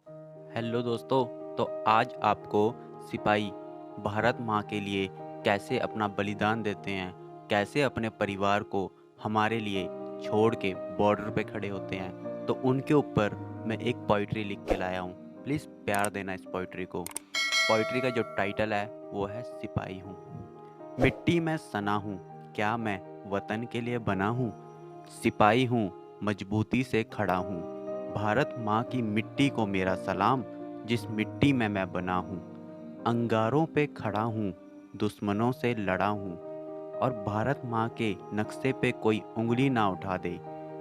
Hello दोस्तों। तो आज आपको सिपाही भारत माँ के लिए कैसे अपना बलिदान देते हैं, कैसे अपने परिवार को हमारे लिए छोड़ के बॉर्डर पे खड़े होते हैं, तो उनके ऊपर मैं एक पोइट्री लिख के लाया हूँ। प्लीज़ प्यार देना इस पोइट्री को। पोइट्री का जो टाइटल है वो है सिपाही हूँ। मिट्टी में सना हूँ, क्या मैं वतन के लिए बना हूँ। सिपाही हूँ, मजबूती से खड़ा हूँ। भारत माँ की मिट्टी को मेरा सलाम, जिस मिट्टी में मैं बना हूँ। अंगारों पे खड़ा हूँ, दुश्मनों से लड़ा हूँ, और भारत माँ के नक्शे पे कोई उंगली ना उठा दे,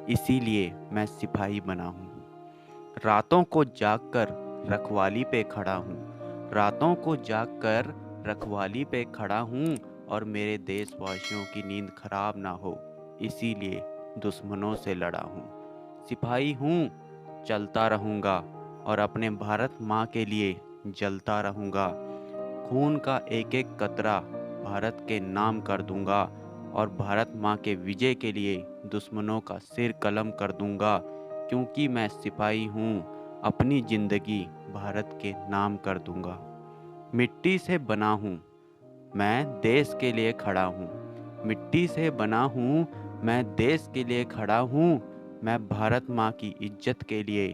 इसीलिए मैं सिपाही बना हूँ। रातों को जागकर रखवाली पे खड़ा हूँ, रातों को जागकर रखवाली पे खड़ा हूँ, और मेरे देशवासियों की नींद खराब ना हो, इसीलिए दुश्मनों से लड़ा हूँ। सिपाही हूँ, चलता रहूँगा, और अपने भारत माँ के लिए जलता रहूँगा। खून का एक एक कतरा भारत के नाम कर दूंगा, और भारत माँ के विजय के लिए दुश्मनों का सिर कलम कर दूंगा। क्योंकि मैं सिपाही हूँ, अपनी जिंदगी भारत के नाम कर दूंगा। मिट्टी से बना हूँ, मैं देश के लिए खड़ा हूँ। मिट्टी से बना हूँ, मैं देश के लिए खड़ा हूँ। मैं भारत माँ की इज्जत के लिए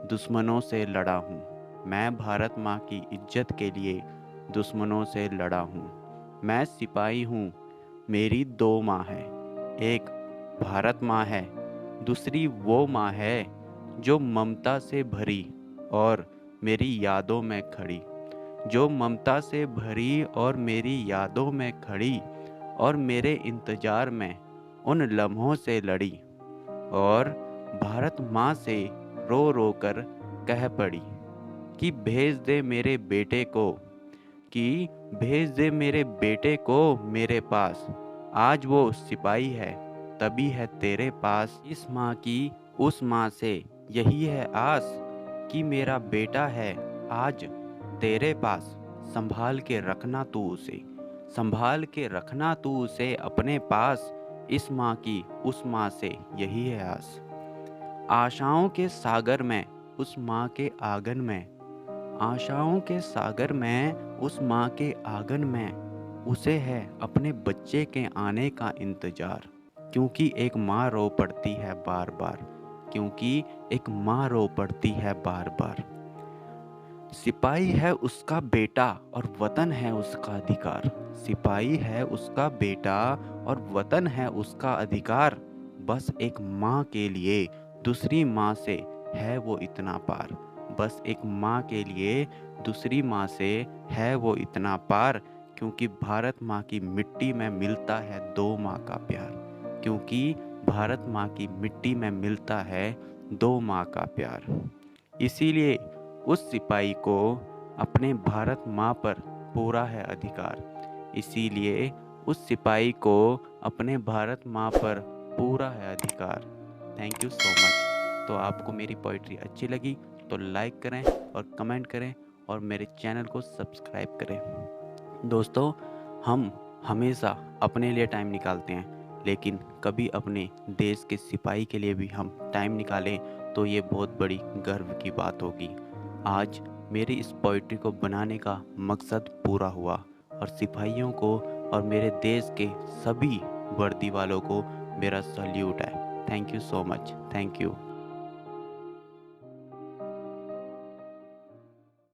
दुश्मनों से लड़ा हूँ। मैं भारत माँ की इज्जत के लिए दुश्मनों से लड़ा हूँ। मैं सिपाही हूँ, मेरी दो माँ है। एक भारत माँ है, दूसरी वो माँ है जो ममता से भरी और मेरी यादों में खड़ी। जो ममता से भरी और मेरी यादों में खड़ी, और मेरे इंतजार में उन लम्हों से लड़ी, और भारत माँ से रो रो कर कह पड़ी कि भेज दे मेरे बेटे को, कि भेज दे मेरे बेटे को मेरे पास। आज वो सिपाही है, तभी है तेरे पास। इस माँ की उस माँ से यही है आस, कि मेरा बेटा है आज तेरे पास। संभाल के रखना तू उसे, संभाल के रखना तू उसे अपने पास। इस माँ की उस माँ से यही है आस। आशाओं के सागर में उस माँ के आंगन में, आशाओं के सागर में उस माँ के आंगन में, उसे है अपने बच्चे के आने का इंतजार। क्योंकि एक माँ रो पड़ती है बार बार, क्योंकि एक माँ रो पड़ती है बार बार। सिपाही है उसका बेटा और वतन है उसका अधिकार। सिपाही है उसका बेटा और वतन है उसका अधिकार। बस एक माँ के लिए दूसरी माँ से है वो इतना पार। बस एक माँ के लिए दूसरी माँ से है वो इतना पार। क्योंकि भारत माँ की मिट्टी में मिलता है दो माँ का प्यार। क्योंकि भारत माँ की मिट्टी में मिलता है दो माँ का प्यार। इसीलिए उस सिपाही को अपने भारत माँ पर पूरा है अधिकार। इसीलिए उस सिपाही को अपने भारत माँ पर पूरा है अधिकार। Thank you so much. तो आपको मेरी पोइट्री अच्छी लगी तो लाइक करें और कमेंट करें और मेरे चैनल को सब्सक्राइब करें। दोस्तों, हम हमेशा अपने लिए टाइम निकालते हैं, लेकिन कभी अपने देश के सिपाही के लिए भी हम टाइम निकालें तो ये बहुत बड़ी गर्व की बात होगी। आज मेरी इस पोइट्री को बनाने का मकसद पूरा हुआ, और सिपाहियों को और मेरे देश के सभी वर्दी वालों को मेरा सल्यूट है। Thank you so much. Thank you.